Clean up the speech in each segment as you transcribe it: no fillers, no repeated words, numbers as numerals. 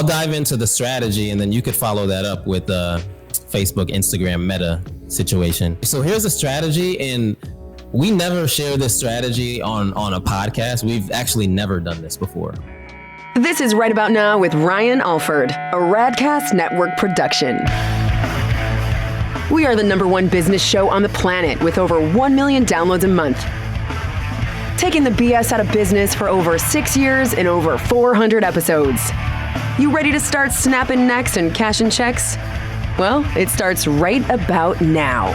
I'll dive into the strategy, and then you could follow that up with Facebook, Instagram, Meta situation. So here's the strategy, and we never share this strategy on a podcast. We've actually never done this before. This is Right About Now with Ryan Alford, a Radcast Network production. We are the #1 business show on the planet with over 1 million downloads a month. Taking the BS out of business for over 6 years and over 400 episodes. You ready to start snapping necks and cashing checks? Well, it starts right about now.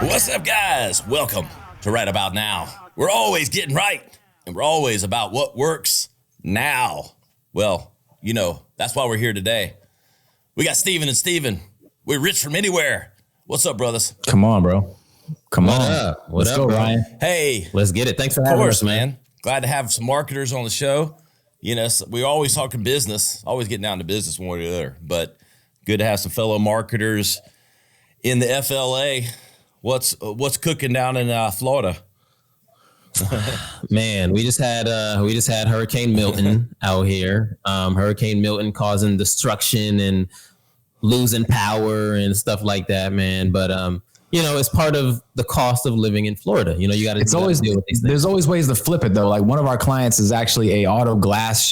What's up, guys? Welcome to Right About Now. We're always getting right, and we're always about what works now. Well, you know, that's why we're here today. We got Steven and Steven. We're rich from anywhere. What's up, brothers? Come on, bro. Come on. Let's go, bro. Ryan. Hey. Let's get it. Thanks for having us, man. Glad to have some marketers on the show. You know, we're always talking business, always getting down to business one way or the other, but good to have some fellow marketers in the FLA. What's cooking down in Florida? Man, we just had Hurricane Milton out here. Hurricane Milton causing destruction and losing power and stuff like that, man. But you know, it's part of the cost of living in Florida. You know, you got to deal with these things. There's always ways to flip it though. Like one of our clients is actually a auto glass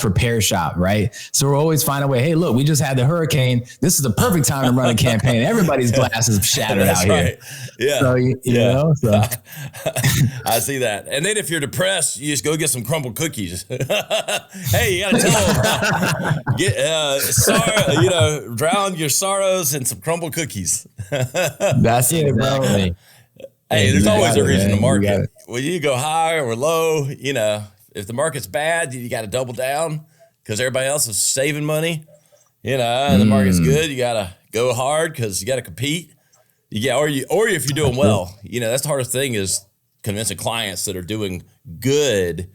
repair shop, right? So we're always finding a way. Hey, look, we just had the hurricane. This is the perfect time to run a campaign. Everybody's glass is shattered out here. Yeah. So you know, so. I see that. And then if you're depressed, you just go get some crumbled cookies. Hey, you got to tell them, drown your sorrows in some crumbled cookies. That's it, bro. Hey, there's always a reason to market. Well, you go high or low, you know, if the market's bad, you got to double down because everybody else is saving money. You know, and the market's good, you got to go hard because you got to compete. Or if you're doing well, you know, that's the hardest thing is convincing clients that are doing good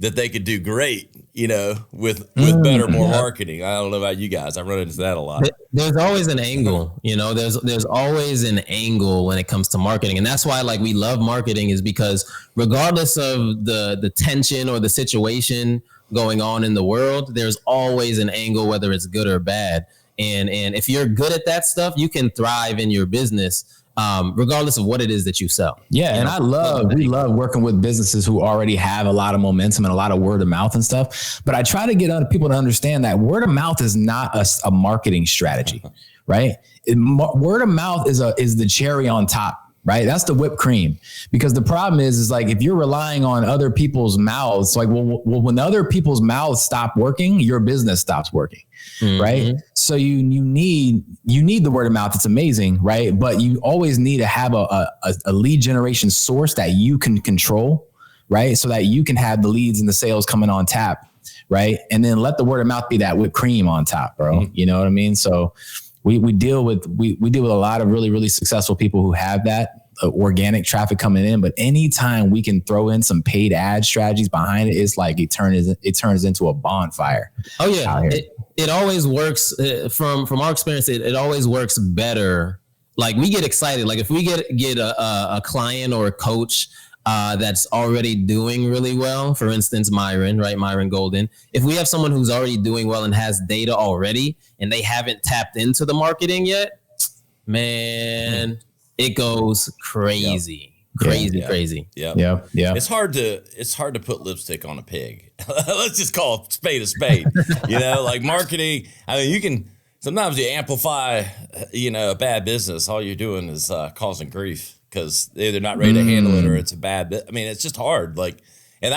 that they could do great, you know, with better, more marketing. I don't know about you guys. I run into that a lot. There's always an angle, you know, there's always an angle when it comes to marketing. And that's why like we love marketing is because regardless of the tension or the situation going on in the world, there's always an angle, whether it's good or bad. And if you're good at that stuff, you can thrive in your business. Regardless of what it is that you sell. Yeah. And we love working with businesses who already have a lot of momentum and a lot of word of mouth and stuff. But I try to get other people to understand that word of mouth is not a marketing strategy, right? Word of mouth is the cherry on top. Right. That's the whipped cream, because the problem is like if you're relying on other people's mouths, like, well, when other people's mouths stop working, your business stops working. Mm-hmm. Right. So you need the word of mouth. It's amazing. Right. But you always need to have a lead generation source that you can control. Right. So that you can have the leads and the sales coming on tap. Right. And then let the word of mouth be that whipped cream on top, bro. Mm-hmm. You know what I mean? So we deal with a lot of really, really successful people who have that organic traffic coming in. But anytime we can throw in some paid ad strategies behind it, it's like it turns into a bonfire. Oh yeah, it always works. From our experience, it always works better. Like we get excited. Like if we get a client or a coach that's already doing really well, for instance, Myron Golden. If we have someone who's already doing well and has data already and they haven't tapped into the marketing yet, man, it goes crazy. Crazy. Yeah. It's hard to put lipstick on a pig. Let's just call a spade. You know, like marketing. I mean, you can sometimes you amplify, you know, a bad business. All you're doing is causing grief because they're either not ready to handle it or it's a bad. I mean, it's just hard. Like, and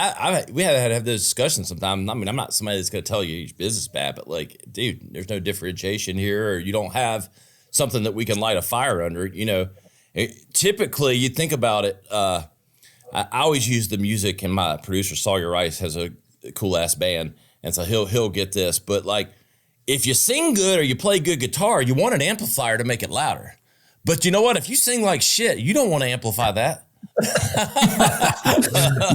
we had to have those discussions sometimes. I mean, I'm not somebody that's going to tell you your business is bad, but like, dude, there's no differentiation here, or you don't have something that we can light a fire under. You know. Typically, you think about it. I always use the music, and my producer Sawyer Rice has a cool ass band, and so he'll get this. But like, if you sing good or you play good guitar, you want an amplifier to make it louder. But you know what? If you sing like shit, you don't want to amplify that.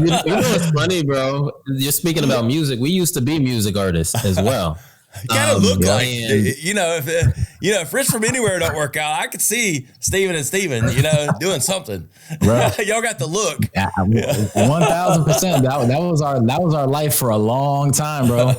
You know what's funny, bro? You're speaking about music. We used to be music artists as well. You gotta look like, you know, if Rich from Anywhere don't work out, I could see Steven and Steven, you know, doing something. Y'all got the look. 1,000%. That was our life for a long time, bro.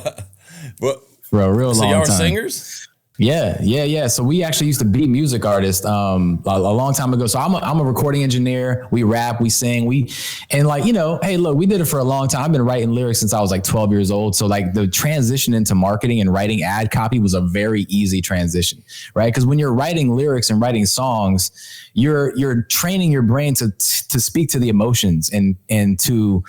for a real So long y'all time. are singers? Yeah. So we actually used to be music artists a long time ago. So I'm a recording engineer. We rap, we sing, and like, you know, hey, look, we did it for a long time. I've been writing lyrics since I was like 12 years old. So like the transition into marketing and writing ad copy was a very easy transition, right? Because when you're writing lyrics and writing songs, you're training your brain to speak to the emotions and to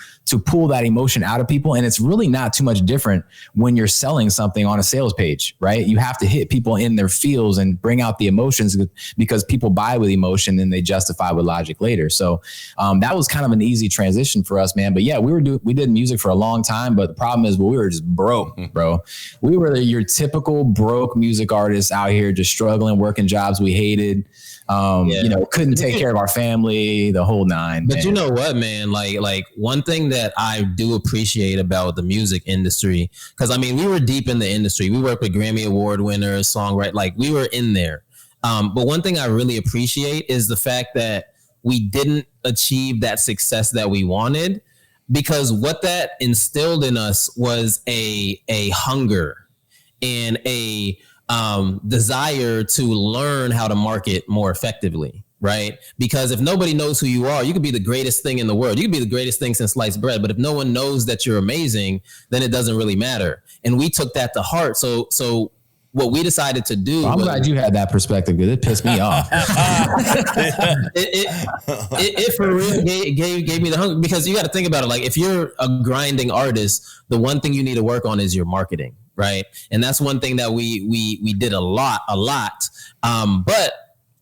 pull that emotion out of people. And it's really not too much different when you're selling something on a sales page, right? You have to hit people in their feels and bring out the emotions, because people buy with emotion and they justify with logic later. So that was kind of an easy transition for us, man. But yeah, we did music for a long time, but the problem is, we were just broke, bro. We were your typical broke music artists out here just struggling, working jobs we hated. You know, couldn't take care of our family, the whole nine. But man. you know what, man? Like one thing that I do appreciate about the music industry, because I mean, we were deep in the industry. We worked with Grammy Award winners, songwriters, like we were in there. But one thing I really appreciate is the fact that we didn't achieve that success that we wanted, because what that instilled in us was a hunger and a desire to learn how to market more effectively, right? Because if nobody knows who you are, you could be the greatest thing in the world. You could be the greatest thing since sliced bread. But if no one knows that you're amazing, then it doesn't really matter. And we took that to heart. So what we decided to do. I'm glad you had that perspective, because it pissed me off. It for real gave me the hunger, because you got to think about it. Like, if you're a grinding artist, the one thing you need to work on is your marketing, right? And that's one thing that we did a lot. But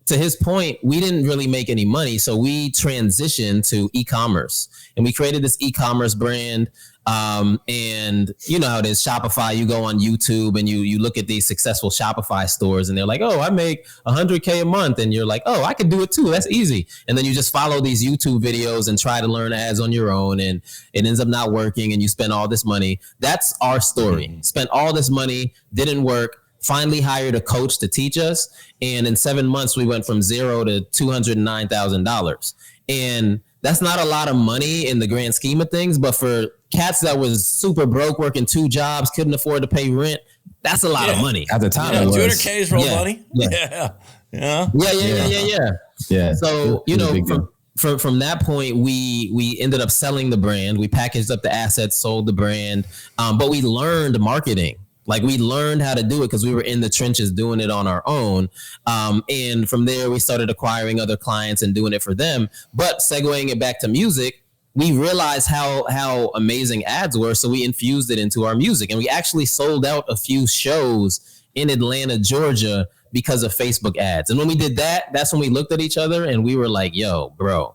to his point, we didn't really make any money. So we transitioned to e-commerce, and we created this e-commerce brand. And you know how it is, Shopify, you go on YouTube and you look at these successful Shopify stores, and they're like, oh, I make 100K a month. And you're like, oh, I could do it too. That's easy. And then you just follow these YouTube videos and try to learn ads on your own, and it ends up not working, and you spend all this money. That's our story. Spent all this money, didn't work, finally hired a coach to teach us. And in 7 months, we went from zero to $209,000. And that's not a lot of money in the grand scheme of things, but for cats that was super broke, working 2 jobs, couldn't afford to pay rent, that's a lot of money. At the time, it was. 200K is real money. Yeah. So, you know, from that point, we ended up selling the brand. We packaged up the assets, sold the brand, but we learned marketing. Like, we learned how to do it because we were in the trenches doing it on our own. And from there, we started acquiring other clients and doing it for them. But segueing it back to music, we realized how amazing ads were. So we infused it into our music. And we actually sold out a few shows in Atlanta, Georgia, because of Facebook ads. And when we did that, that's when we looked at each other and we were like, yo, bro,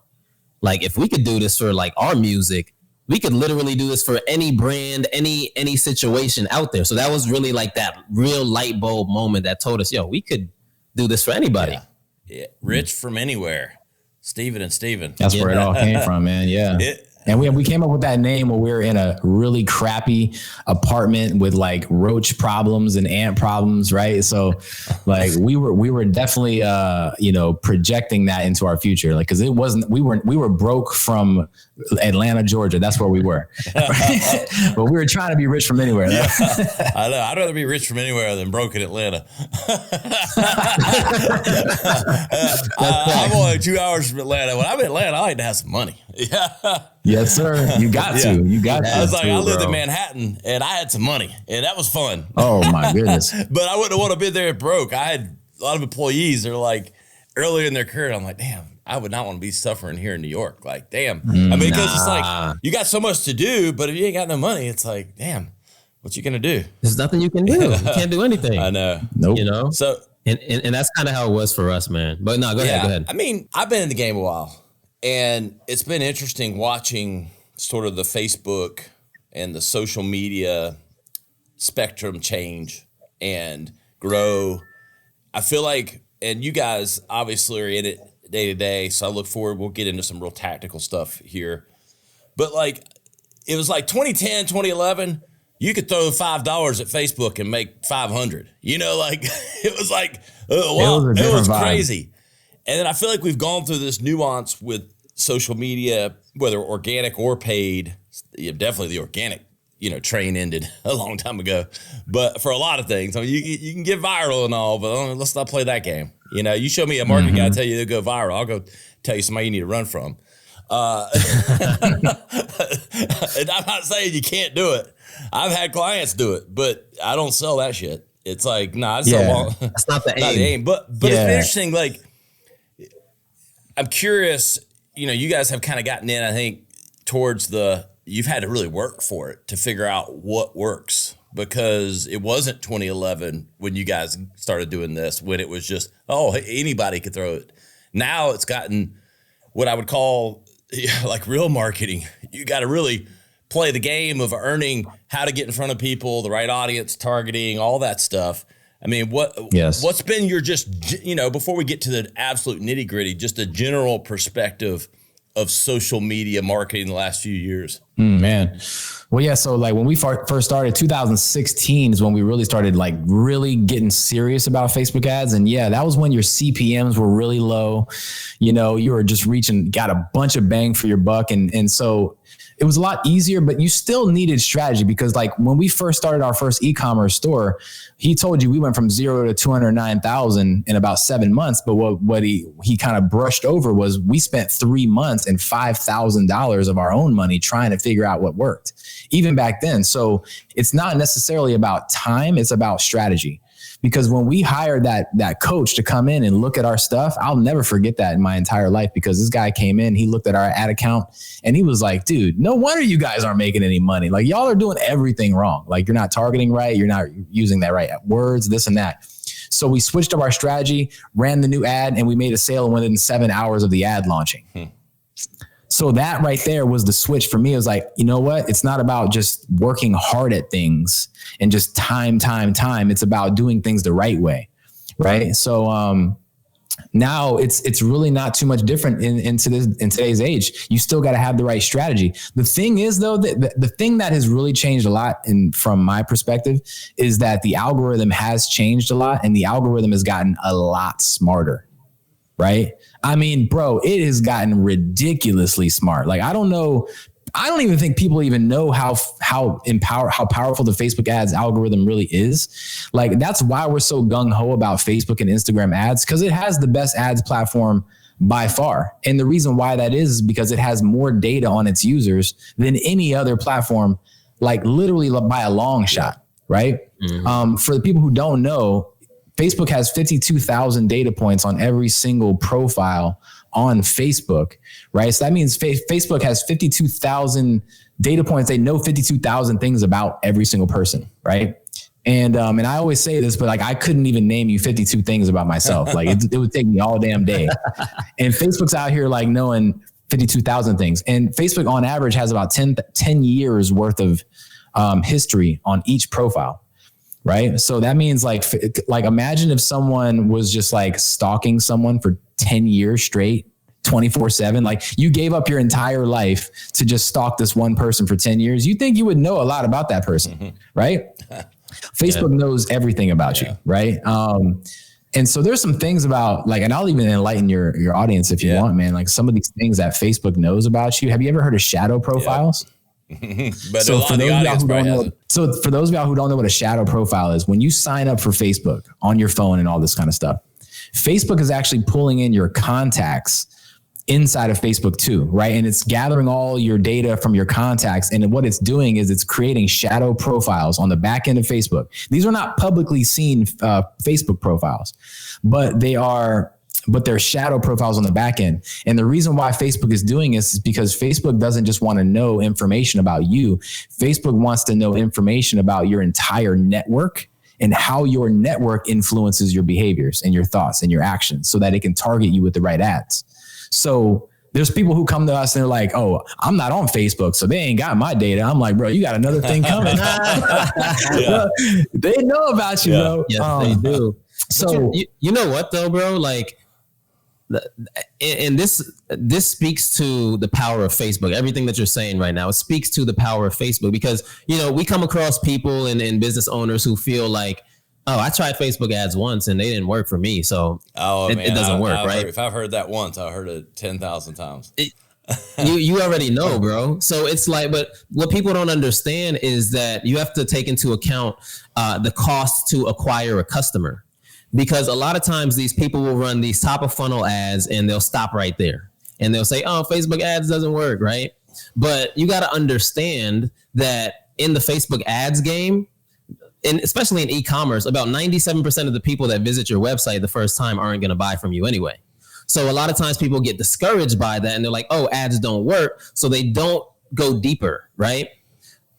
like, if we could do this for like our music, we could literally do this for any brand, any situation out there. So that was really like that real light bulb moment that told us, yo, we could do this for anybody. Yeah. Rich from anywhere. Steven and Steven. That's where it all came from, man. Yeah. And we came up with that name when we were in a really crappy apartment with like roach problems and ant problems, right? So like we were definitely projecting that into our future, like, because it wasn't, we were broke from Atlanta, Georgia. That's where we were, right? But we were trying to be rich from anywhere. Yeah, I know. I'd rather be rich from anywhere than broke in Atlanta. I'm only 2 hours from Atlanta. When I'm in Atlanta, I like to have some money. Yeah. Yes, sir. You got to. You got to. I was like, I lived in Manhattan and I had some money and that was fun. Oh my goodness. But I wouldn't want to be there broke. I had a lot of employees that are like early in their career. I'm like, damn, I would not want to be suffering here in New York. Like, damn. I mean, because it's like, you got so much to do, but if you ain't got no money, it's like, damn, what you going to do? There's nothing you can do. You can't do anything. I know. Nope. You know? So, and that's kind of how it was for us, man. But no, go ahead. I mean, I've been in the game a while and it's been interesting watching sort of the Facebook and the social media spectrum change and grow. I feel like, and you guys obviously are in it day to day, so I look forward, we'll get into some real tactical stuff here. But like, it was like 2010, 2011, you could throw $5 at Facebook and make 500. You know, like, it was like, wow, it was crazy. And then I feel like we've gone through this nuance with social media, whether organic or paid, definitely the organic train ended a long time ago. But for a lot of things, I mean, you can get viral and all, but let's not play that game. You show me a marketing guy, tell you to go viral, I'll go tell you somebody you need to run from. And I'm not saying you can't do it. I've had clients do it, but I don't sell that shit. It's like, nah, that's not the aim. But it's interesting. Like, I'm curious, you guys have kind of gotten in, I think, towards you've had to really work for it to figure out what works, because it wasn't 2011 when you guys started doing this, when it was just, anybody could throw it. Now it's gotten what I would call like real marketing. You got to really play the game of earning, how to get in front of people, the right audience, targeting, all that stuff. I mean, what's been your before we get to the absolute nitty gritty, just a general perspective of social media marketing the last few years? Man. Well, yeah. So like when we first started, 2016 is when we really started like really getting serious about Facebook ads. And yeah, that was when your CPMs were really low. You were just got a bunch of bang for your buck. And so it was a lot easier, but you still needed strategy, because like when we first started our first e-commerce store, he told you we went from 0 to 209,000 in about 7 months. But what he kind of brushed over was we spent 3 months and $5,000 of our own money trying to figure out what worked, even back then. So it's not necessarily about time, it's about strategy. Because when we hired that coach to come in and look at our stuff, I'll never forget that in my entire life, because this guy came in, he looked at our ad account and he was like, dude, no wonder you guys aren't making any money. Like, y'all are doing everything wrong. Like, you're not targeting right. You're not using that right words, this and that. So we switched up our strategy, ran the new ad, and we made a sale within 7 hours of the ad launching. So that right there was the switch for me. It was like, you know what? It's not about just working hard at things and just time. It's about doing things the right way. Right. So now it's really not too much different in today's age. You still got to have the right strategy. The thing is, though, the thing that has really changed a lot from my perspective is that the algorithm has changed a lot, and the algorithm has gotten a lot smarter. Right. I mean, bro, it has gotten ridiculously smart. Like, I don't even think people even know how powerful the Facebook ads algorithm really is. Like, that's why we're so gung ho about Facebook and Instagram ads, because it has the best ads platform by far. And the reason why that is because it has more data on its users than any other platform, like literally by a long shot. Right. Mm-hmm. For the people who don't know, Facebook has 52,000 data points on every single profile on Facebook, right? So that means Facebook has 52,000 data points. They know 52,000 things about every single person, right? And I always say this, but like, I couldn't even name you 52 things about myself. Like, it would take me all damn day. And Facebook's out here like knowing 52,000 things. And Facebook on average has about 10 years worth of history on each profile. Right. So that means like imagine if someone was just like stalking someone for 10 years straight, 24/7, like you gave up your entire life to just stalk this one person for 10 years. You think you would know a lot about that person. Right. Facebook knows everything about you. Right. And so there's some things about like, and I'll even enlighten your audience if you want, man, like some of these things that Facebook knows about you. Have you ever heard of shadow profiles? Yeah. But so for those of y'all who don't know what a shadow profile is, when you sign up for Facebook on your phone and all this kind of stuff, Facebook is actually pulling in your contacts inside of Facebook too, right? And it's gathering all your data from your contacts. And what it's doing is it's creating shadow profiles on the back end of Facebook. These are not publicly seen Facebook profiles, but they're shadow profiles on the back end. And the reason why Facebook is doing this is because Facebook doesn't just want to know information about you. Facebook wants to know information about your entire network and how your network influences your behaviors and your thoughts and your actions so that it can target you with the right ads. So there's people who come to us and they're like, oh, I'm not on Facebook, so they ain't got my data. I'm like, bro, you got another thing coming. They know about you, bro. Yes, they do. So you know what though, bro? Like, and this speaks to the power of Facebook. Everything that you're saying right now, it speaks to the power of Facebook, because, we come across people and business owners who feel like, oh, I tried Facebook ads once and they didn't work for me. So it doesn't work, right? If I've heard that once, I heard it 10,000 times. You already know, bro. So it's like, but what people don't understand is that you have to take into account the cost to acquire a customer, because a lot of times these people will run these top of funnel ads and they'll stop right there and they'll say, oh, Facebook ads doesn't work, right? But you got to understand that in the Facebook ads game, and especially in e-commerce, about 97% of the people that visit your website the first time aren't going to buy from you anyway. So a lot of times people get discouraged by that and they're like, oh, ads don't work. So they don't go deeper, right?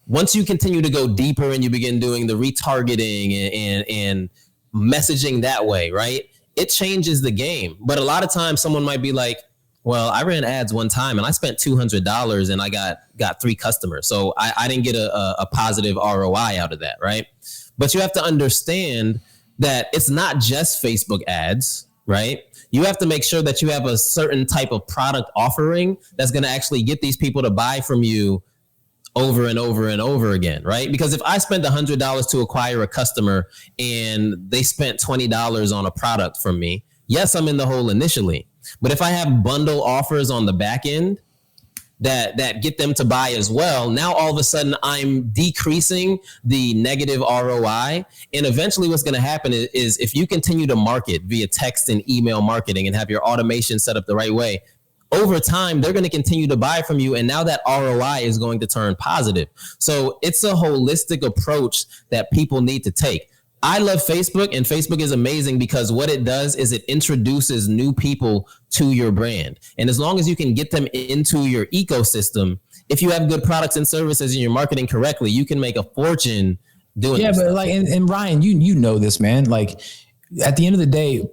Once you continue to go deeper and you begin doing the retargeting and messaging that way, right? It changes the game. But a lot of times someone might be like, well, I ran ads one time and I spent $200 and I got 3 customers. So I didn't get a positive ROI out of that, right? But you have to understand that it's not just Facebook ads, right? You have to make sure that you have a certain type of product offering that's going to actually get these people to buy from you over and over and over again, right? Because if I spent $100 to acquire a customer and they spent $20 on a product from me, yes, I'm in the hole initially. But if I have bundle offers on the back end that get them to buy as well, now all of a sudden I'm decreasing the negative ROI. And eventually what's going to happen is if you continue to market via text and email marketing and have your automation set up the right way, over time, they're going to continue to buy from you. And now that ROI is going to turn positive. So it's a holistic approach that people need to take. I love Facebook, and Facebook is amazing because what it does is it introduces new people to your brand. And as long as you can get them into your ecosystem, if you have good products and services and you're marketing correctly, you can make a fortune doing Yeah, but like, and Ryan, you know this, man. Like at the end of the day,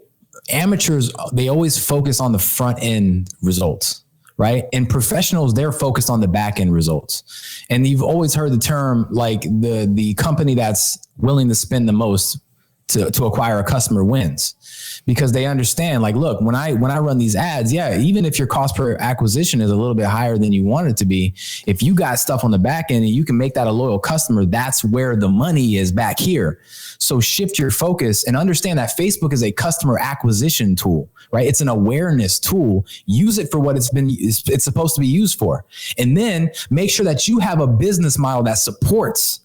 amateurs, they always focus on the front end results. Right. And professionals, they're focused on the back end results. And you've always heard the term, like the company that's willing to spend the most to acquire a customer wins, because they understand, like, look, when I run these ads, yeah, even if your cost per acquisition is a little bit higher than you want it to be, if you got stuff on the back end and you can make that a loyal customer, that's where the money is back here. So shift your focus and understand that Facebook is a customer acquisition tool, right? It's an awareness tool. Use it for what it's supposed to be used for. And then make sure that you have a business model that supports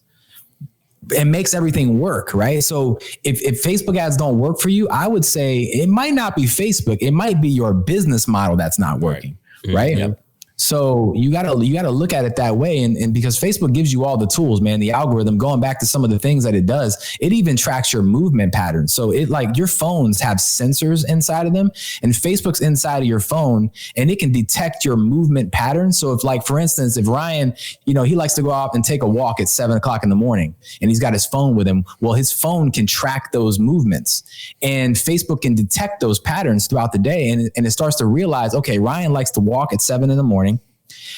and makes everything work, right? So if Facebook ads don't work for you, I would say it might not be Facebook. It might be your business model that's not working, right? Yep. So you gotta look at it that way. And because Facebook gives you all the tools, man, the algorithm, going back to some of the things that it does, it even tracks your movement patterns. So it, like, your phones have sensors inside of them, and Facebook's inside of your phone, and it can detect your movement patterns. So if, like, for instance, if Ryan, he likes to go out and take a walk at 7:00 in the morning and he's got his phone with him, well, his phone can track those movements, and Facebook can detect those patterns throughout the day. And it starts to realize, okay, Ryan likes to walk at 7 in the morning.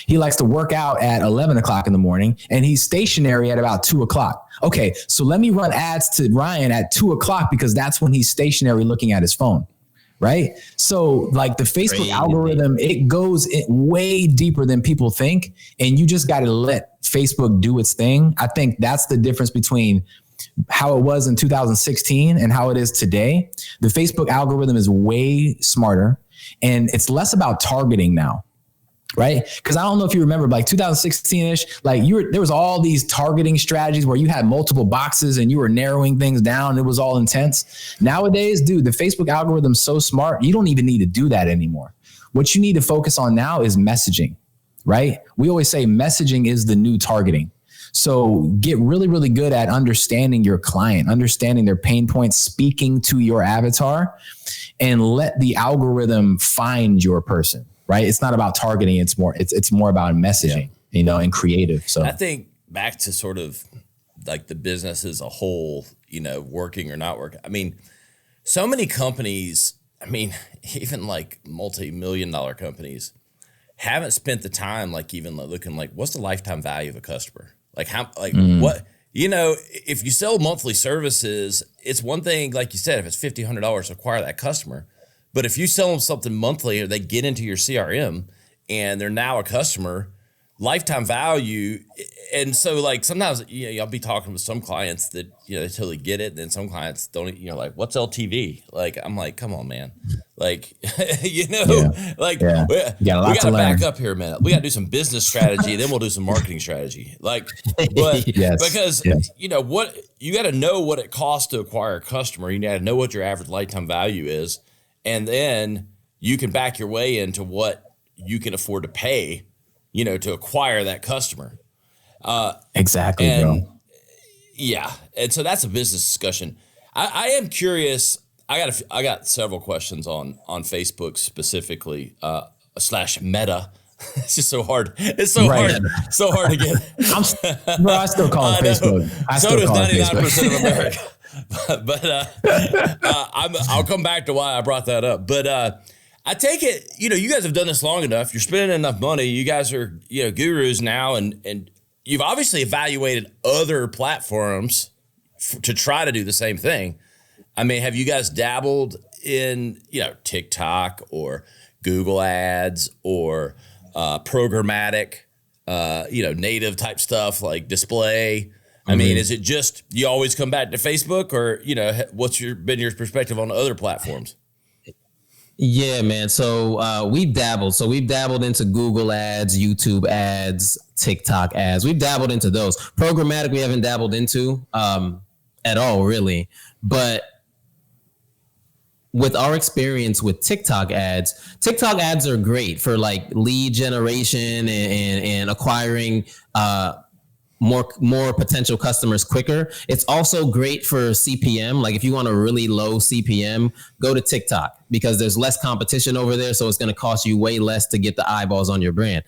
He likes to work out at 11 o'clock in the morning, and he's stationary at about 2 o'clock. Okay, so let me run ads to Ryan at 2 o'clock because that's when he's stationary looking at his phone, right? So like the Facebook algorithm, it goes way deeper than people think, and you just got to let Facebook do its thing. I think that's the difference between how it was in 2016 and how it is today. The Facebook algorithm is way smarter, and it's less about targeting now. Right? Because I don't know if you remember, like 2016-ish, like there was all these targeting strategies where you had multiple boxes and you were narrowing things down. It was all intense. Nowadays, dude, the Facebook algorithm's so smart, you don't even need to do that anymore. What you need to focus on now is messaging, right? We always say messaging is the new targeting. So get really, really good at understanding your client, understanding their pain points, speaking to your avatar, and let the algorithm find your person. Right? It's not about targeting. It's more about messaging, and creative. So I think back to sort of like the business as a whole, working or not working. I mean, so many companies, even like multi-million-dollar companies, haven't spent the time, like, even looking like, what's the lifetime value of a customer? Like how, like what, if you sell monthly services, it's one thing, like you said, if it's $1,500 to acquire that customer. But if you sell them something monthly or they get into your CRM and they're now a customer, lifetime value. And so, like, sometimes, I'll be talking with some clients that, they totally get it. And then some clients don't, like, what's LTV? Like, I'm like, come on, man. Like, we got to back up here a minute. We got to do some business strategy, then we'll do some marketing strategy. Like, but because what you got to know what it costs to acquire a customer. You got to know what your average lifetime value is, and then you can back your way into what you can afford to pay, to acquire that customer. Exactly, and, bro. Yeah, and so that's a business discussion. I am curious. I got several questions on Facebook specifically / Meta. It's just so hard. It's so hard to get. I still call it Facebook. So does 99% of America. But I'll come back to why I brought that up. But I take it, you guys have done this long enough. You're spending enough money. You guys are gurus now, and you've obviously evaluated other platforms to try to do the same thing. I mean, have you guys dabbled in, TikTok or Google ads or programmatic, native type stuff like display? I mean, is it just you always come back to Facebook, or, what's been your perspective on other platforms? Yeah, man. So we've dabbled. So we've dabbled into Google ads, YouTube ads, TikTok ads. We've dabbled into those. Programmatic, we haven't dabbled into at all, really. But with our experience with TikTok ads are great for like lead generation and acquiring more potential customers quicker. It's also great for CPM. Like if you want a really low CPM, go to TikTok because there's less competition over there. So it's going to cost you way less to get the eyeballs on your brand.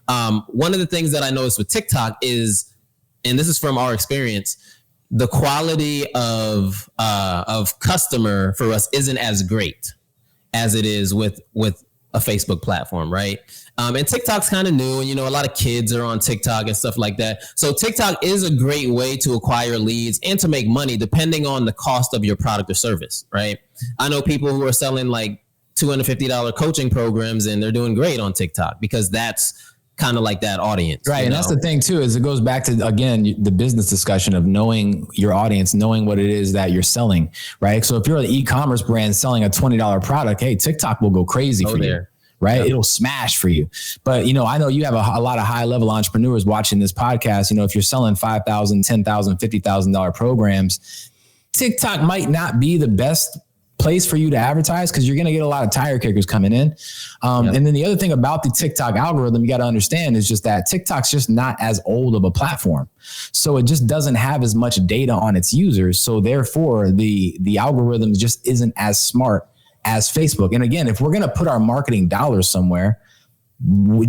One of the things that I noticed with TikTok is, and this is from our experience, the quality of customer for us isn't as great as it is with a Facebook platform, right? And TikTok's kind of new, and a lot of kids are on TikTok and stuff like that. So TikTok is a great way to acquire leads and to make money depending on the cost of your product or service, right? I know people who are selling like $250 coaching programs, and they're doing great on TikTok because that's kind of like that audience. Right. And that's the thing too, is it goes back to, again, the business discussion of knowing your audience, knowing what it is that you're selling, right? So if you're an e-commerce brand selling a $20 product, hey, TikTok will go crazy for you, right? Yep. It'll smash for you. But, I know you have a lot of high level entrepreneurs watching this podcast. If you're selling $5,000, $10,000, $50,000 programs, TikTok might not be the best place for you to advertise because you're going to get a lot of tire kickers coming in. And then the other thing about the TikTok algorithm you got to understand is just that TikTok's just not as old of a platform. So it just doesn't have as much data on its users. So therefore the algorithm just isn't as smart as Facebook. And again, if we're going to put our marketing dollars somewhere,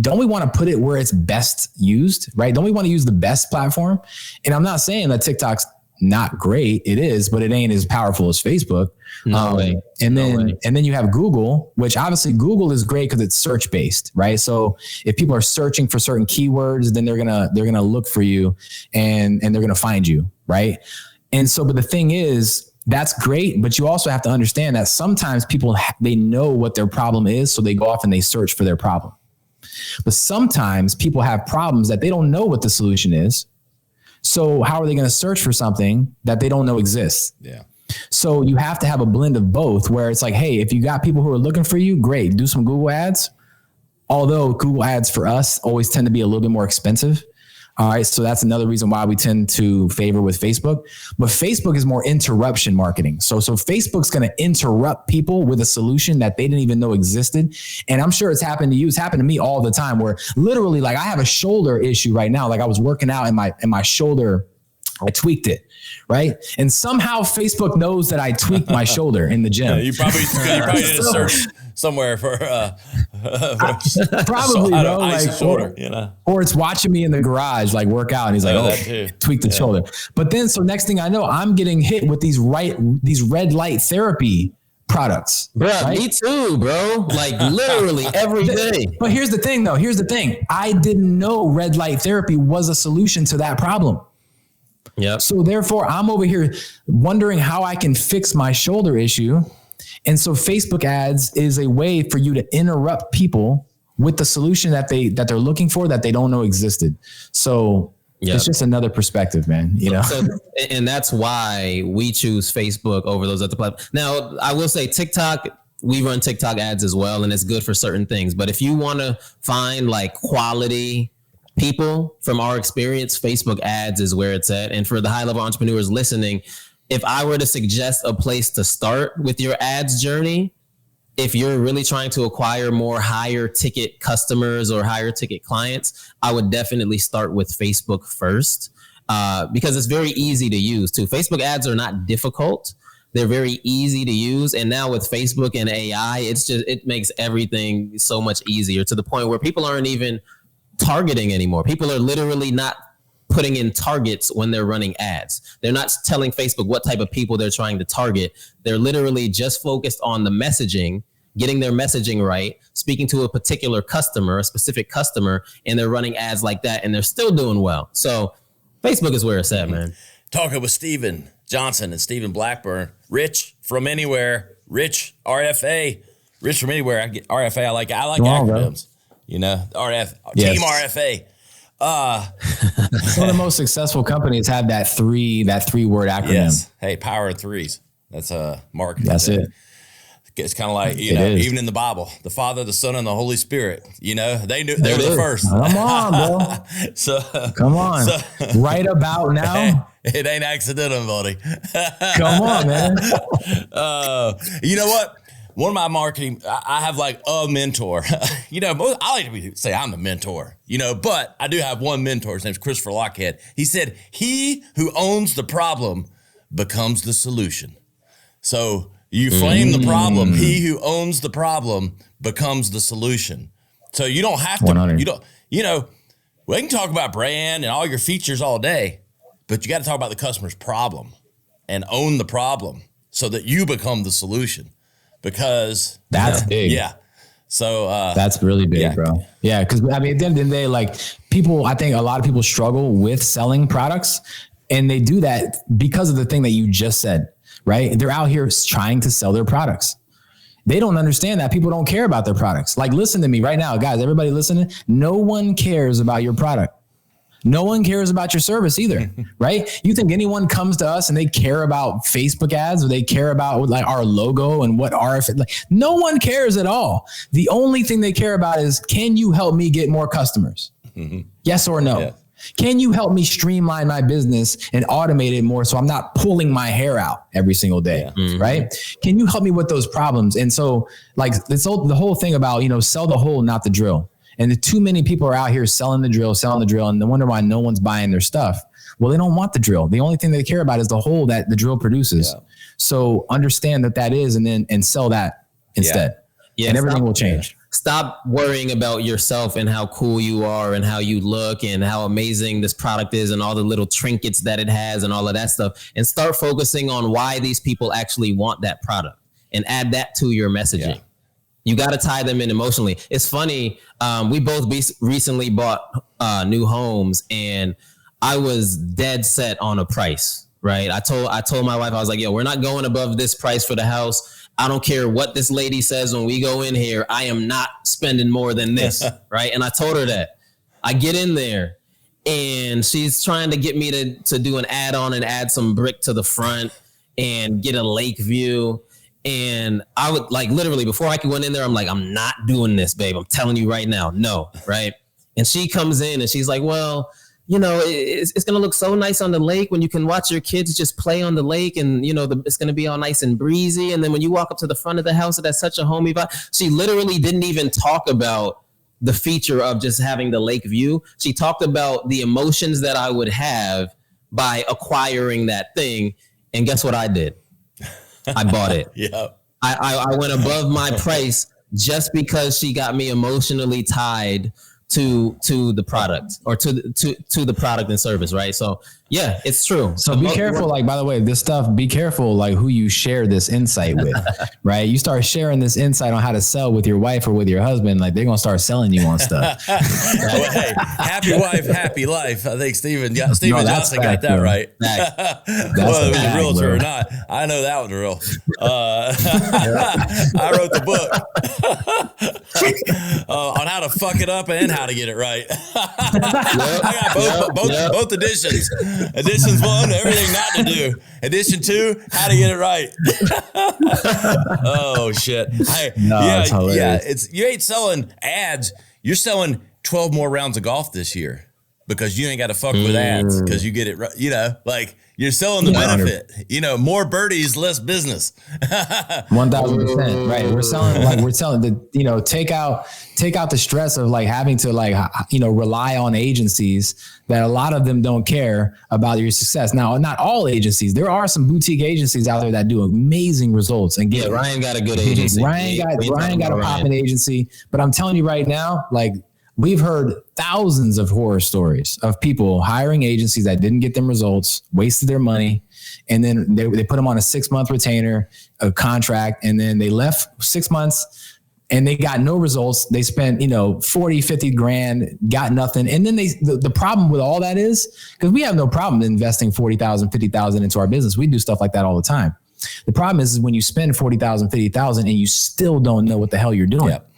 don't we want to put it where it's best used, right? Don't we want to use the best platform? And I'm not saying that TikTok's not great. It is, but it ain't as powerful as Facebook. And then you have Google, which obviously Google is great because it's search based, right? So if people are searching for certain keywords, then they're gonna look for you and they're gonna find you, right? And so, but the thing is, that's great, but you also have to understand that sometimes people they know what their problem is, so they go off and they search for their problem. But sometimes people have problems that they don't know what the solution is. So how are they going to search for something that they don't know exists? Yeah. So you have to have a blend of both where it's like, hey, if you got people who are looking for you, great, do some Google ads. Although Google ads for us always tend to be a little bit more expensive. All right. So that's another reason why we tend to favor with Facebook. But Facebook is more interruption marketing. So Facebook's going to interrupt people with a solution that they didn't even know existed. And I'm sure it's happened to you. It's happened to me all the time where literally like I have a shoulder issue right now. Like I was working out and my shoulder, I tweaked it. Right. And somehow Facebook knows that I tweaked my shoulder in the gym. Yeah, you probably did a search somewhere for probably, bro. Like, shoulder, or it's watching me in the garage, like work out. And he's like, tweak the shoulder. But then, so next thing I know, I'm getting hit with these red light therapy products. Bro, right? Me too, bro. Like literally every day. But here's the thing though. I didn't know red light therapy was a solution to that problem. Yeah. So therefore I'm over here wondering how I can fix my shoulder issue. And so Facebook ads is a way for you to interrupt people with the solution that they're looking for that they don't know existed. So it's just another perspective, man. So, and that's why we choose Facebook over those other platforms. Now, I will say TikTok, we run TikTok ads as well, and it's good for certain things. But if you want to find like quality people, from our experience, Facebook ads is where it's at. And for the high level entrepreneurs listening, if I were to suggest a place to start with your ads journey, if you're really trying to acquire more higher ticket customers or higher ticket clients, I would definitely start with Facebook first, because it's very easy to use too. Facebook ads are not difficult. They're very easy to use. And now with Facebook and AI, it makes everything so much easier, to the point where people aren't even targeting anymore. People are literally not putting in targets when they're running ads. They're not telling Facebook what type of people they're trying to target. They're literally just focused on the messaging, getting their messaging right, speaking to a particular customer, a specific customer, and they're running ads like that, and they're still doing well. So Facebook is where it's at, man. Talking with Stephen Johnson and Stephen Blackburn. Rich from anywhere. Rich RFA. Rich from anywhere. I get RFA. I like acronyms. You know, RF, yes. Team RFA. Some of the most successful companies have that three word acronym. Yes. Hey, power of threes. That's a marketing. That's thing. it. It's kind of like, even in the Bible, the Father, the Son, and the Holy Spirit, they were the first. Come on, bro. Come on. Right about now. It ain't accidental, buddy. Come on, man. You know what? One of my marketing, I have like a mentor. I like to say I'm the mentor, but I do have one mentor. His name's Christopher Lockhead. He said, he who owns the problem becomes the solution. So you frame the problem. He who owns the problem becomes the solution. So you don't have to, 100. We can talk about brand and all your features all day, but you got to talk about the customer's problem and own the problem so that you become the solution. Because that's big. Yeah. So that's really big, bro. Yeah. Because at the end of the day, like I think a lot of people struggle with selling products, and they do that because of the thing that you just said, right? They're out here trying to sell their products. They don't understand that people don't care about their products. Like, listen to me right now, guys, everybody listening. No one cares about your product. No one cares about your service either, right? You think anyone comes to us and they care about Facebook ads, or they care about like our logo and what no one cares at all. The only thing they care about is, can you help me get more customers? Mm-hmm. Yes or no? Yeah. Can you help me streamline my business and automate it more so I'm not pulling my hair out every single day, right? Can you help me with those problems? And so like the whole thing about, sell the whole, not the drill. And too many people are out here selling the drill, and they wonder why no one's buying their stuff. Well, they don't want the drill. The only thing they care about is the hole that the drill produces. Yeah. So understand that is, and sell that instead. Yeah. And everything will change. Stop worrying about yourself and how cool you are and how you look and how amazing this product is and all the little trinkets that it has and all of that stuff. And start focusing on why these people actually want that product, and add that to your messaging. Yeah. You got to tie them in emotionally. It's funny. We both recently bought new homes, and I was dead set on a price, right? I told my wife, I was like, yo, we're not going above this price for the house. I don't care what this lady says when we go in here. I am not spending more than this, right? And I told her that. I get in there, and she's trying to get me to do an add-on and add some brick to the front and get a lake view. And I would like literally before I could went in there, I'm like, I'm not doing this, babe. I'm telling you right now. No. Right. And she comes in and she's like, well, it's going to look so nice on the lake when you can watch your kids just play on the lake, and, it's going to be all nice and breezy. And then when you walk up to the front of the house, that's such a homey vibe. She literally didn't even talk about the feature of just having the lake view. She talked about the emotions that I would have by acquiring that thing. And guess what I did? I bought it. Yeah. I went above my price just because she got me emotionally tied to the product, or to the product and service, right? So yeah, it's true. So be careful. Like, by the way, this stuff, be careful like who you share this insight with, right? You start sharing this insight on how to sell with your wife or with your husband, like they're gonna start selling you on stuff. Well, hey, happy wife, happy life. I think Stephen Johnson got that right. Whether it was a realtor or not, I know that was real. I wrote the book. on how to fuck it up and how to get it right. I got both editions. Editions 1, everything not to do. Edition 2, how to get it right. Oh shit! It's you ain't selling ads. You're selling 12 more rounds of golf this year because you ain't got to fuck with ads because you get it right. You know, like you're selling the benefit. You know, more birdies, less business. 1,000%. Right. We're selling the, you know, take out the stress of like having to like, you know, rely on agencies that a lot of them don't care about your success. Now, not all agencies. There are some boutique agencies out there that do amazing results and get. Ryan got a good agency. Ryan got a popping agency. But I'm telling you right now, like, we've heard thousands of horror stories of people hiring agencies that didn't get them results, wasted their money, and then they put them on a 6-month retainer, a contract, and then they left 6 months and they got no results. They spent, you know, 40, 50 grand, got nothing. And then the problem with all that is, because we have no problem investing 40,000, 50,000 into our business. We do stuff like that all the time. The problem is when you spend 40,000, 50,000 and you still don't know what the hell you're doing. Yep.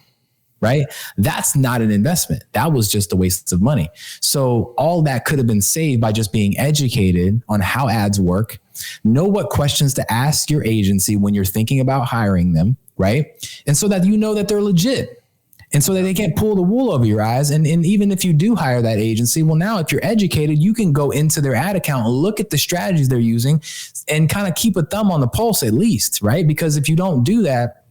Right? That's not an investment. That was just a waste of money. So all that could have been saved by just being educated on how ads work, know what questions to ask your agency when you're thinking about hiring them, right? And so that you know that they're legit and so that they can't pull the wool over your eyes. And even if you do hire that agency, well, now if you're educated, you can go into their ad account and look at the strategies they're using and kind of keep a thumb on the pulse at least, right? Because if you don't do that,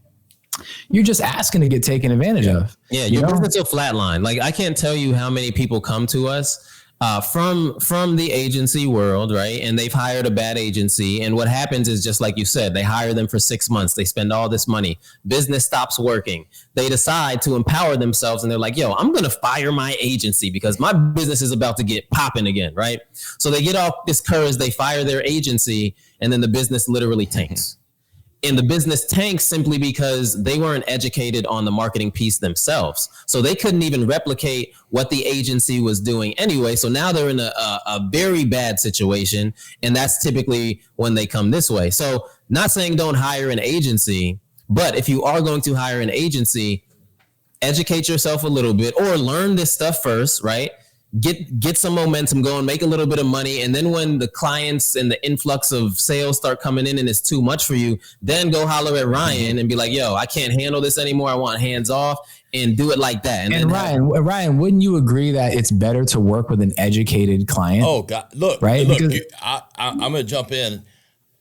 you're just asking to get taken advantage of. Yeah, your business will flatline. Like I can't tell you how many people come to us from the agency world, right? And they've hired a bad agency. And what happens is just like you said, they hire them for 6 months. They spend all this money. Business stops working. They decide to empower themselves and they're like, yo, I'm going to fire my agency because my business is about to get popping again, right? So they get off this courage, they fire their agency, and then the business literally tanks. And the business tanks simply because they weren't educated on the marketing piece themselves. So they couldn't even replicate what the agency was doing anyway. So now they're in a very bad situation. And that's typically when they come this way. So not saying don't hire an agency, but if you are going to hire an agency, educate yourself a little bit or learn this stuff first, right? Get some momentum going, make a little bit of money. And then when the clients and the influx of sales start coming in and it's too much for you, then go holler at Ryan and be like, yo, I can't handle this anymore. I want hands off, and do it like that. And Ryan, wouldn't you agree that it's better to work with an educated client? Oh God, look, right? Look, I'm going to jump in.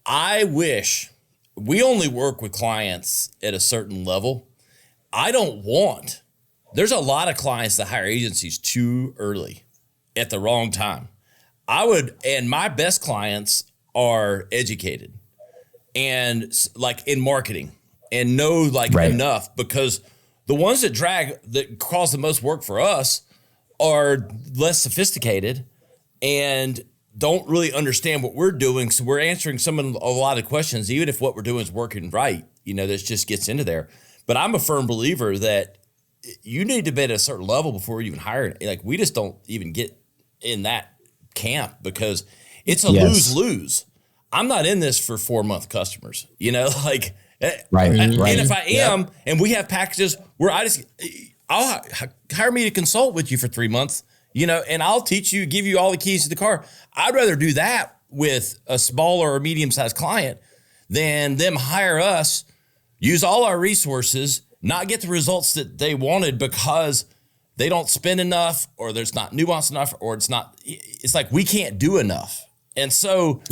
I wish we only work with clients at a certain level. There's a lot of clients that hire agencies too early at the wrong time. And my best clients are educated and like in marketing and know like enough, because the ones that cause the most work for us are less sophisticated and don't really understand what we're doing. So we're answering a lot of questions, even if what we're doing is working right, you know, this just gets into there. But I'm a firm believer that you need to be at a certain level before you even hire it. Like we just don't even get in that camp because it's a lose-lose. I'm not in this for 4-month customers, you know, like, right. And if I am, and we have packages where I'll hire me to consult with you for 3 months, you know, and I'll teach you, give you all the keys to the car. I'd rather do that with a smaller or medium-sized client than them hire us, use all our resources, not get the results that they wanted because they don't spend enough, or there's not nuance enough, or it's like we can't do enough. And so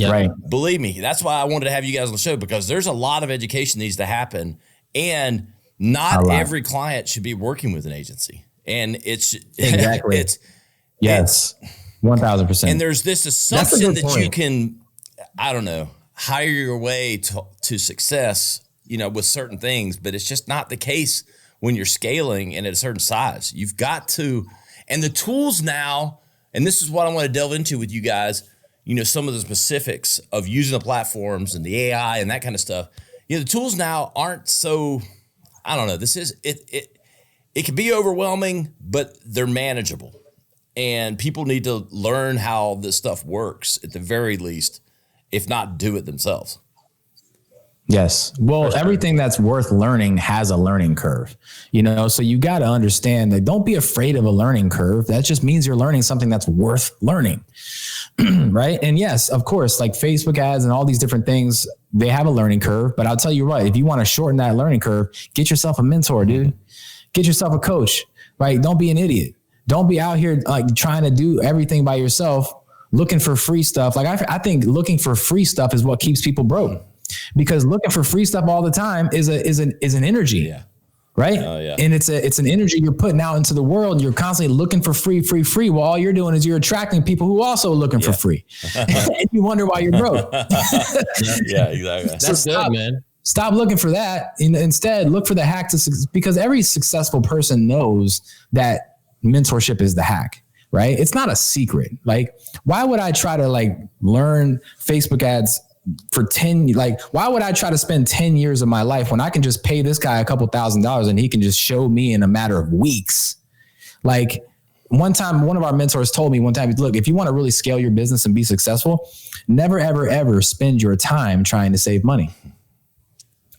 believe me, that's why I wanted to have you guys on the show, because there's a lot of education needs to happen, and not every client should be working with an agency. And it's exactly, it's 1,000%. And there's this assumption that you can, I don't know, hire your way to success, you know, with certain things, but it's just not the case when you're scaling and at a certain size. You've got to, and the tools now, and this is what I want to delve into with you guys, you know, some of the specifics of using the platforms and the AI and that kind of stuff. You know, the tools now aren't so, I don't know, it can be overwhelming, but they're manageable. And people need to learn how this stuff works at the very least, if not do it themselves. Yes. Well, everything that's worth learning has a learning curve, so you got to understand that don't be afraid of a learning curve. That just means you're learning something that's worth learning. Right. And yes, of course, like Facebook ads and all these different things, they have a learning curve, but I'll tell you what, if you want to shorten that learning curve, get yourself a mentor, dude. Get yourself a coach, right? Don't be an idiot. Don't be out here like trying to do everything by yourself, looking for free stuff. Like I think looking for free stuff is what keeps people broke. Because looking for free stuff all the time is an energy, right? And it's an energy you're putting out into the world. You're constantly looking for free. Well, all you're doing is you're attracting people who also are looking for free, and you wonder why you're broke. Yeah, exactly. That's good, man. Stop looking for that. Instead, look for the hack because every successful person knows that mentorship is the hack. Right? It's not a secret. Like, why would I try to learn Facebook ads for 10, why would I try to spend 10 years of my life when I can just pay this guy a couple $1,000s and he can just show me in a matter of weeks? Like one time, one of our mentors told me one time, look, if you want to really scale your business and be successful, never, ever, ever spend your time trying to save money.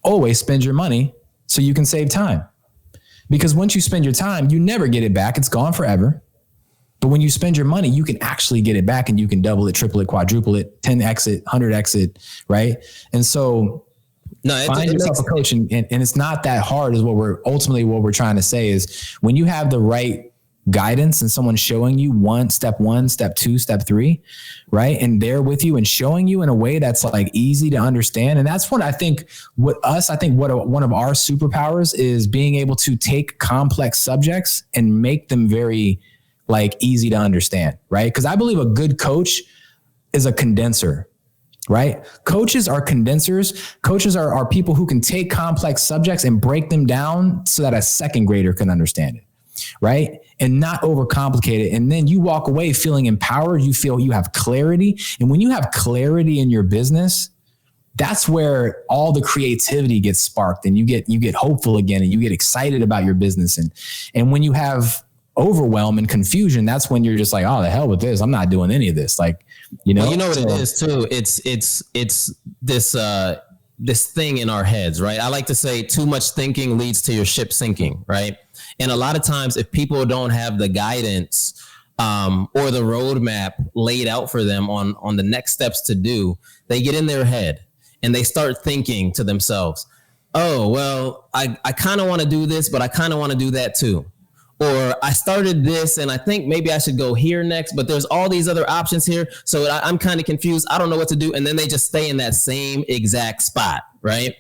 Always spend your money so you can save time. Because once you spend your time, you never get it back. It's gone forever. But when you spend your money, you can actually get it back and you can double it, triple it, quadruple it, 10x it, 100x it, right? And so find yourself a coach and it's not that hard is what we're trying to say is when you have the right guidance and someone showing you step one, step two, step three, right? And they're with you and showing you in a way that's easy to understand. And that's what I think one of our superpowers is being able to take complex subjects and make them very easy to understand, right? Because I believe a good coach is a condenser, right? Coaches are condensers. Coaches are people who can take complex subjects and break them down so that a second grader can understand it, right? And not overcomplicate it. And then you walk away feeling empowered. You feel you have clarity. And when you have clarity in your business, that's where all the creativity gets sparked and you get hopeful again and you get excited about your business. And when you have overwhelm and confusion, that's when you're just like, oh, the hell with this. I'm not doing any of this. Well, you know what it is too. It's this thing in our heads, right? I like to say too much thinking leads to your ship sinking, right? And a lot of times if people don't have the guidance or the roadmap laid out for them on the next steps to do, they get in their head and they start thinking to themselves, oh, well, I kind of want to do this, but I kind of want to do that too. Or I started this and I think maybe I should go here next, but there's all these other options here. So I'm kind of confused. I don't know what to do. And then they just stay in that same exact spot, right?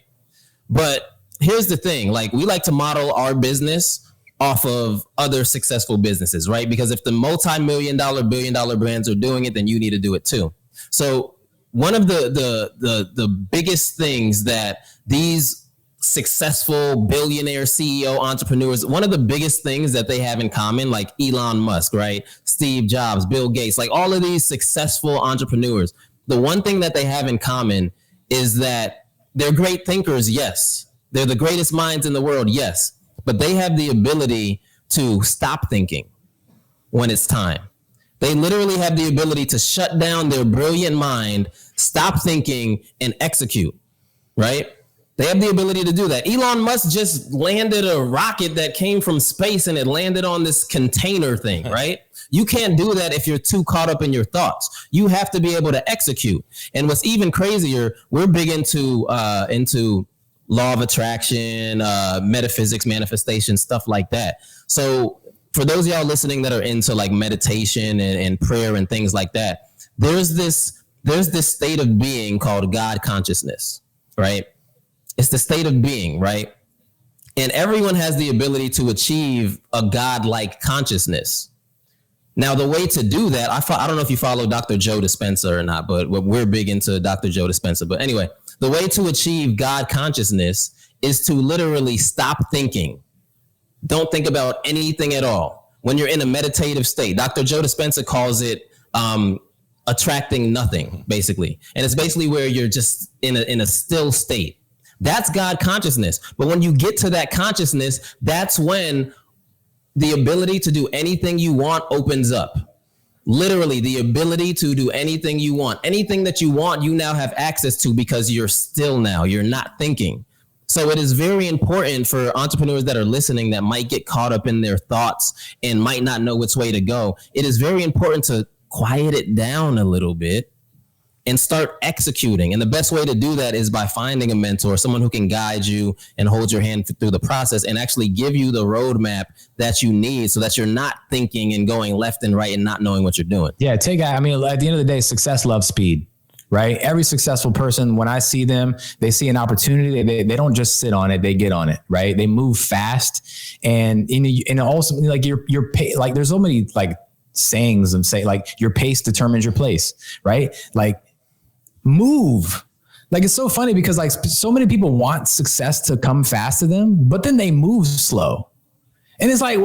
But here's the thing, we like to model our business off of other successful businesses, right? Because if the multi-million-dollar, billion-dollar brands are doing it, then you need to do it too. So one of the biggest things that these successful billionaire CEO entrepreneurs, one of the biggest things that they have in common, like Elon Musk, right? Steve Jobs, Bill Gates, all of these successful entrepreneurs, the one thing that they have in common is that they're great thinkers. Yes. They're the greatest minds in the world. Yes. But they have the ability to stop thinking when it's time. They literally have the ability to shut down their brilliant mind, stop thinking, and execute, right? They have the ability to do that. Elon Musk just landed a rocket that came from space and it landed on this container thing, right? You can't do that if you're too caught up in your thoughts. You have to be able to execute. And what's even crazier, we're big into law of attraction, metaphysics, manifestation, stuff like that. So for those of y'all listening that are into meditation and prayer and things like that, there's this state of being called God consciousness, right? It's the state of being, right? And everyone has the ability to achieve a God-like consciousness. Now, the way to do that, I don't know if you follow Dr. Joe Dispenza or not, but we're big into Dr. Joe Dispenza. But anyway, the way to achieve God consciousness is to literally stop thinking. Don't think about anything at all. When you're in a meditative state, Dr. Joe Dispenza calls it attracting nothing, basically. And it's basically where you're just in a still state. That's God consciousness. But when you get to that consciousness, that's when the ability to do anything you want opens up. Literally the ability to do anything you want. Anything that you want, you now have access to because you're still now. You're not thinking. So it is very important for entrepreneurs that are listening that might get caught up in their thoughts and might not know which way to go. It is very important to quiet it down a little bit and start executing. And the best way to do that is by finding a mentor, someone who can guide you and hold your hand through the process and actually give you the roadmap that you need so that you're not thinking and going left and right and not knowing what you're doing. Yeah, at the end of the day, success loves speed, right? Every successful person, when I see them, they see an opportunity. They don't just sit on it, they get on it, right? They move fast. And also like your pay, like there's so many like sayings and say like your pace determines your place, right? Like move. Like, it's so funny because like so many people want success to come fast to them, but then they move slow. And it's like,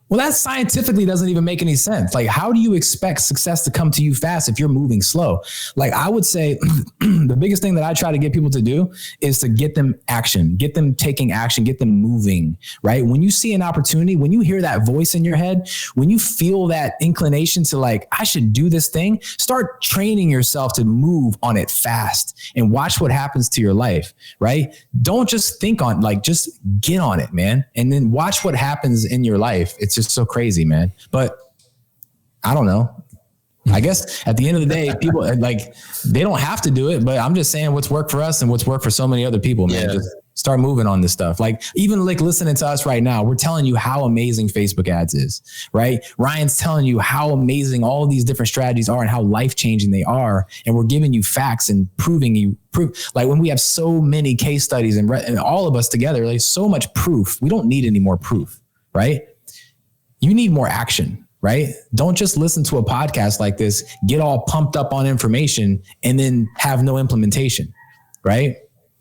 well, that scientifically doesn't even make any sense. Like, how do you expect success to come to you fast if you're moving slow? Like, I would say the biggest thing that I try to get people to do is to get them action, get them taking action, get them moving, right? When you see an opportunity, when you hear that voice in your head, when you feel that inclination to like, I should do this thing, start training yourself to move on it fast and watch what happens to your life, right? Don't just think on, like, just get on it, man. And then watch what happens in your life. It's just so crazy, man. But I don't know. I guess at the end of the day, people like, they don't have to do it, but I'm just saying what's worked for us and what's worked for so many other people, man. Yeah. Just start moving on this stuff. Like, even like listening to us right now, we're telling you how amazing Facebook ads is, right? Ryan's telling you how amazing all these different strategies are and how life-changing they are. And we're giving you facts and proof. Like, when we have so many case studies and all of us together, like so much proof, we don't need any more proof, right? You need more action, right? Don't just listen to a podcast like this, get all pumped up on information and then have no implementation, right?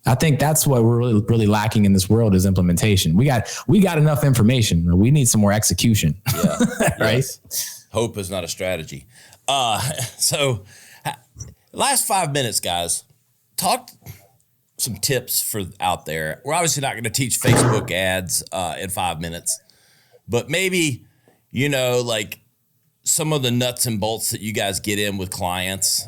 I think that's what we're really, really lacking in this world is implementation. We got enough information. We need some more execution. Yeah. Right. Yes. Hope is not a strategy. So last 5 minutes, guys, talk some tips for out there. We're obviously not going to teach Facebook ads in 5 minutes. But maybe, you know, like some of the nuts and bolts that you guys get in with clients.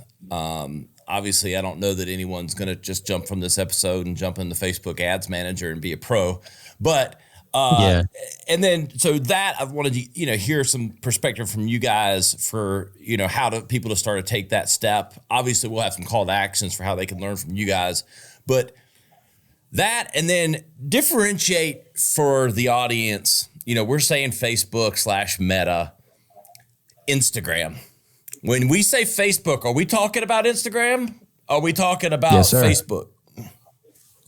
Obviously, I don't know that anyone's going to just jump from this episode and jump in the Facebook Ads Manager and be a pro. But and then so that I wanted to, you know, hear some perspective from you guys for, you know, how people to start to take that step. Obviously, we'll have some call to actions for how they can learn from you guys. But that, and then differentiate for the audience. You know, we're saying Facebook/Meta, Instagram. When we say Facebook, are we talking about Instagram? Are we talking about Facebook?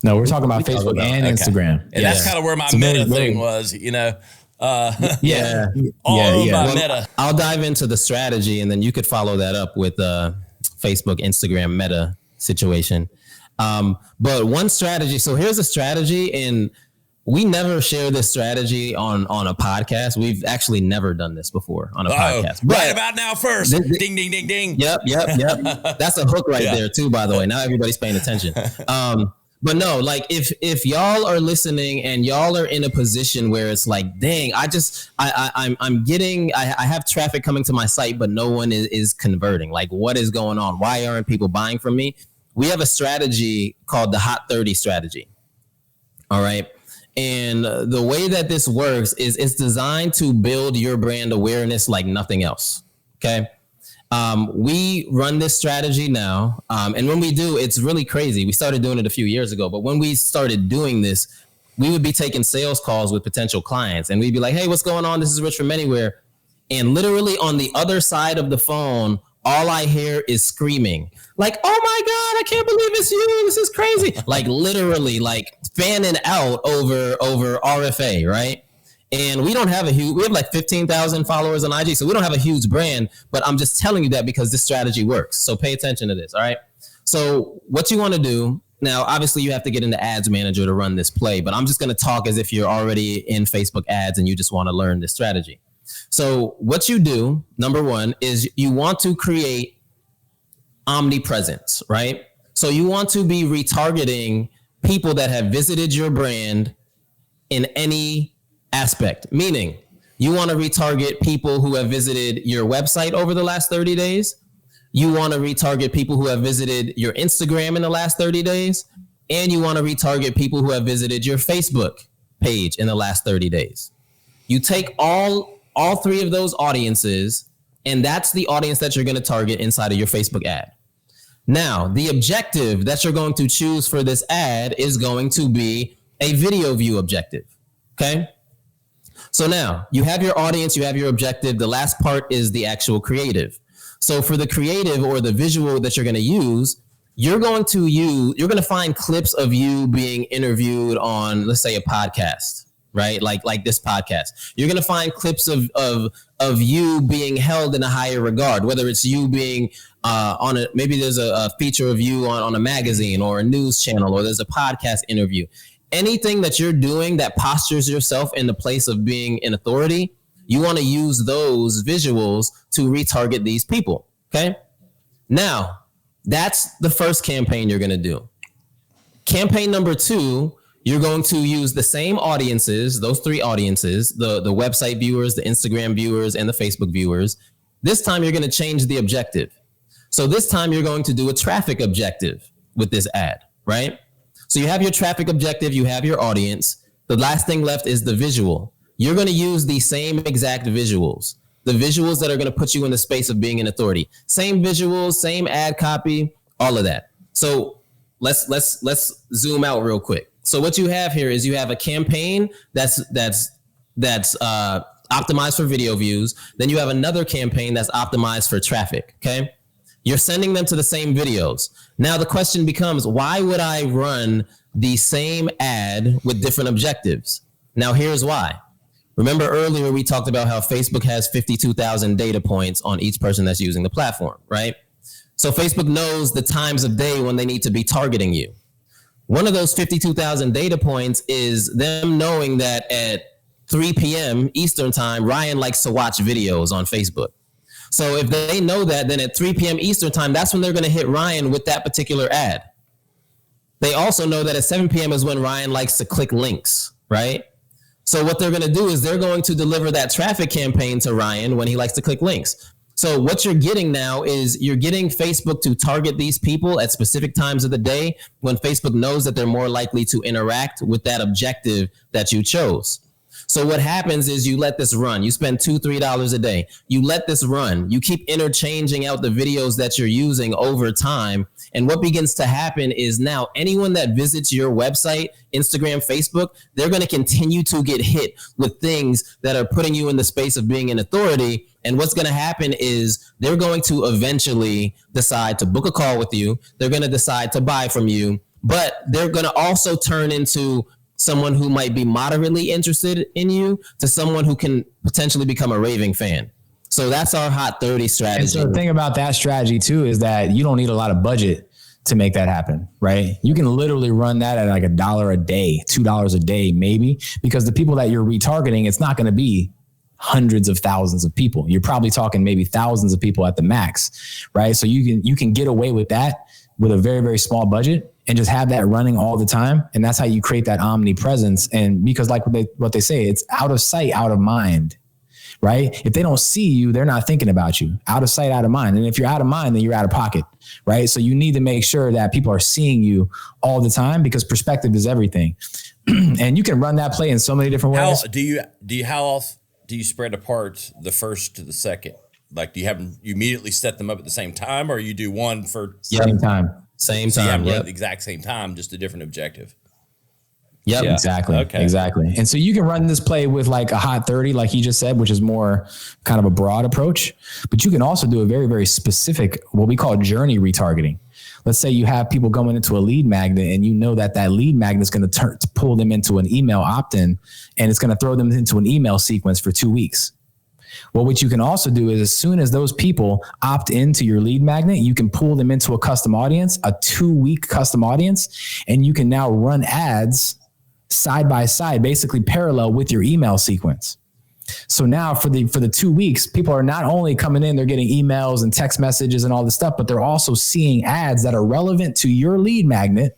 No, we're talking about Facebook and Instagram. And that's kind of where my Meta thing was, you know. All about Meta. I'll dive into the strategy and then you could follow that up with Facebook, Instagram, Meta situation. But one strategy, so here's a strategy, and we never share this strategy on a podcast. We've actually never done this before on a podcast. But right about now first. Ding, ding, ding, ding. Yep. That's a hook right there too, by the way. Now everybody's paying attention. But no, like if y'all are listening and y'all are in a position where it's like, dang, I have traffic coming to my site, but no one is converting. Like, what is going on? Why aren't people buying from me? We have a strategy called the Hot 30 strategy. All right. And the way that this works is it's designed to build your brand awareness like nothing else. Okay. We run this strategy now. And when we do, it's really crazy. We started doing it a few years ago, but when we started doing this, we would be taking sales calls with potential clients and we'd be like, hey, what's going on? This is Rich from Anywhere. And literally on the other side of the phone, all I hear is screaming like, oh my God, I can't believe it's you. This is crazy. Like literally like fanning out over RFA, right? And we don't have we have like 15,000 followers on IG. So we don't have a huge brand, but I'm just telling you that because this strategy works. So pay attention to this. All right. So what you want to do now, obviously you have to get into Ads Manager to run this play, but I'm just going to talk as if you're already in Facebook ads and you just want to learn this strategy. So what you do, number one, is you want to create omnipresence, right? So you want to be retargeting people that have visited your brand in any aspect, meaning You want to retarget people who have visited your website over the last 30 days. You want to retarget people who have visited your Instagram in the last 30 days. And you want to retarget people who have visited your Facebook page in the last 30 days. You take all three of those audiences, and that's the audience that you're going to target inside of your Facebook ad. Now, the objective that you're going to choose for this ad is going to be a video view objective. Okay. So now you have your audience, you have your objective. The last part is the actual creative. So for the creative or the visual that you're going to use, you're going to find clips of you being interviewed on, let's say, a podcast, right? Like this podcast. You're going to find clips of you being held in a higher regard, whether it's you being maybe there's a feature of you on a magazine or a news channel, or there's a podcast interview. Anything that you're doing that postures yourself in the place of being in authority, you want to use those visuals to retarget these people. Okay. Now, that's the first campaign you're going to do. Campaign number 2, you're going to use the same audiences, those 3 audiences, the website viewers, the Instagram viewers, and the Facebook viewers. This time you're going to change the objective. So this time you're going to do a traffic objective with this ad, right? So you have your traffic objective, you have your audience. The last thing left is the visual. You're going to use the same exact visuals, the visuals that are going to put you in the space of being an authority. Same visuals, same ad copy, all of that. So let's zoom out real quick. So what you have here is you have a campaign that's optimized for video views. Then you have another campaign that's optimized for traffic. Okay. You're sending them to the same videos. Now the question becomes, why would I run the same ad with different objectives? Now here's why. Remember earlier we talked about how Facebook has 52,000 data points on each person that's using the platform, right? So Facebook knows the times of day when they need to be targeting you. One of those 52,000 data points is them knowing that at 3 p.m. Eastern time, Ryan likes to watch videos on Facebook. So if they know that, then at 3 p.m. Eastern time, that's when they're going to hit Ryan with that particular ad. They also know that at 7 p.m. is when Ryan likes to click links, right? So what they're going to do is they're going to deliver that traffic campaign to Ryan when he likes to click links. So what you're getting now is you're getting Facebook to target these people at specific times of the day when Facebook knows that they're more likely to interact with that objective that you chose. So what happens is you let this run. You spend $2, $3 a day. You let this run. You keep interchanging out the videos that you're using over time. And what begins to happen is now anyone that visits your website, Instagram, Facebook, they're going to continue to get hit with things that are putting you in the space of being an authority. And what's going to happen is they're going to eventually decide to book a call with you. They're going to decide to buy from you, but they're going to also turn into someone who might be moderately interested in you to someone who can potentially become a raving fan. So that's our Hot 30 strategy. And so the thing about that strategy too is that you don't need a lot of budget to make that happen, right? You can literally run that at like $1 a day, $2 a day, maybe, because the people that you're retargeting, it's not going to be hundreds of thousands of people. You're probably talking maybe thousands of people at the max, right? So you can get away with that with a very, very small budget and just have that running all the time. And that's how you create that omnipresence. And because like what they say, it's out of sight, out of mind, right? If they don't see you, they're not thinking about you. Out of sight, out of mind. And if you're out of mind, then you're out of pocket, right? So you need to make sure that people are seeing you all the time because perspective is everything. And you can run that play in so many different ways. How often do you spread apart the first to the second? Like, do you have them, you immediately set them up at the same time, or you do one for same time? Same so time. Yep. The exact same time, just a different objective. Yep. Yeah, exactly. Okay. Exactly. And so you can run this play with like a Hot 30, like he just said, which is more kind of a broad approach, but you can also do a very, very specific, what we call journey retargeting. Let's say you have people going into a lead magnet and you know that lead magnet is going to pull them into an email opt-in and it's going to throw them into an email sequence for 2 weeks. Well, what you can also do is as soon as those people opt into your lead magnet, you can pull them into a custom audience, a 2-week custom audience, and you can now run ads side by side, basically parallel with your email sequence. So now for the 2 weeks, people are not only coming in, they're getting emails and text messages and all this stuff, but they're also seeing ads that are relevant to your lead magnet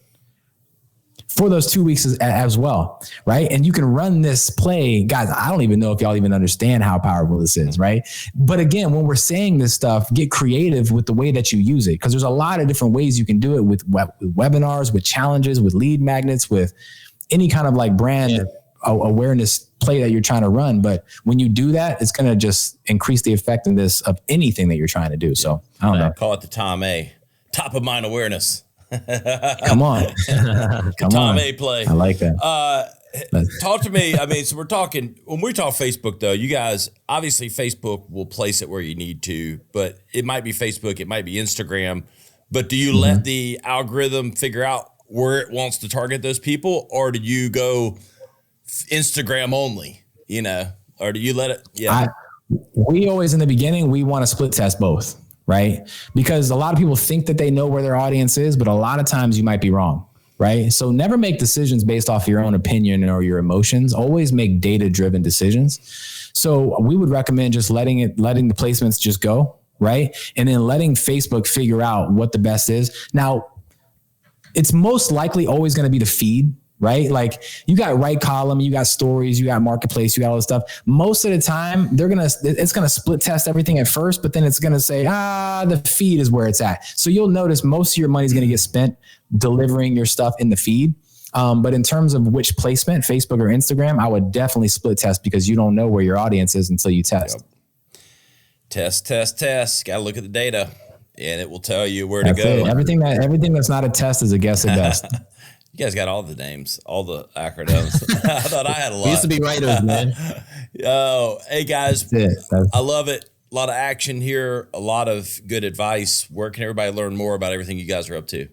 for those 2 weeks as well, right? And you can run this play. Guys, I don't even know if y'all even understand how powerful this is, right? But again, when we're saying this stuff, get creative with the way that you use it, because there's a lot of different ways you can do it with webinars, with challenges, with lead magnets, with any kind of like brand awareness play that you're trying to run. But when you do that, it's going to just increase the effectiveness of anything that you're trying to do. So I don't know. Call it the Tom A. Top of mind awareness. Come on. Tom A play. I like that. Talk to me. I mean, so we're talking, when we talk Facebook though, you guys, obviously Facebook will place it where you need to, but it might be Facebook, it might be Instagram, but do you let the algorithm figure out where it wants to target those people, or do you go Instagram only, you know, or do you let it? Yeah. We always, in the beginning, we want to split test both, right? Because a lot of people think that they know where their audience is, but a lot of times you might be wrong, right? So never make decisions based off your own opinion or your emotions. Always make data-driven decisions. So we would recommend just letting the placements just go, right? And then letting Facebook figure out what the best is. Now, it's most likely always going to be the feed, right? Like you got right column, you got stories, you got marketplace, you got all this stuff. Most of the time it's going to split test everything at first, but then it's going to say, the feed is where it's at. So you'll notice most of your money is going to get spent delivering your stuff in the feed. But in terms of which placement, Facebook or Instagram, I would definitely split test, because you don't know where your audience is until you test. Yep. Test. Got to look at the data, and it will tell you where to go. Everything that's not a test is a guess at best. You guys got all the names, all the acronyms. I thought I had a lot. We used to be writers, man. Oh, hey guys, I love it. A lot of action here, a lot of good advice. Where can everybody learn more about everything you guys are up to?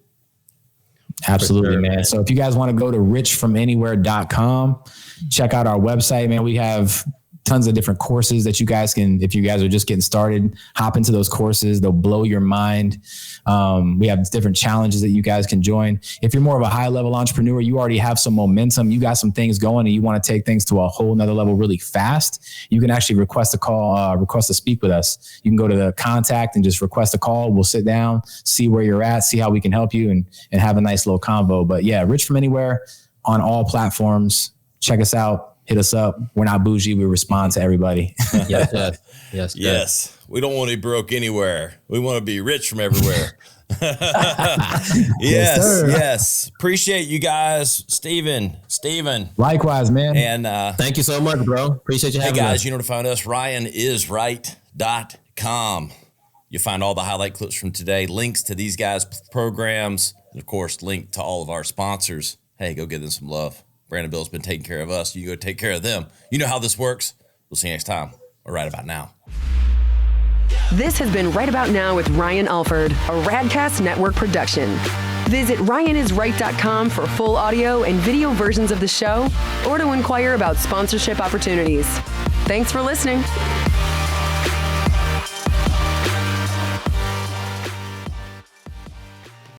Absolutely, man. So if you guys want to go to richfromanywhere.com, check out our website, man. We have tons of different courses that you guys can, if you guys are just getting started, hop into those courses. They'll blow your mind. We have different challenges that you guys can join. If you're more of a high level entrepreneur, you already have some momentum, you got some things going, and you want to take things to a whole nother level really fast, you can actually request a call, request to speak with us. You can go to the contact and just request a call. We'll sit down, see where you're at, see how we can help you, and have a nice little convo. But yeah, Rich from Anywhere on all platforms. Check us out. Hit us up. We're not bougie. We respond to everybody. Yes. We don't want to be broke anywhere. We want to be rich from everywhere. Yes. Appreciate you guys. Steven. Likewise, man. And thank you so much, bro. Appreciate you having us. Hey guys, you know where to find us. RyanIsRight.com. You'll find all the highlight clips from today, links to these guys' programs, and of course, link to all of our sponsors. Hey, go give them some love. Brandon Bill's been taking care of us. You go take care of them. You know how this works. We'll see you next time, or right about now. This has been Right About Now with Ryan Alford, a Radcast Network production. Visit RyanIsRight.com for full audio and video versions of the show, or to inquire about sponsorship opportunities. Thanks for listening.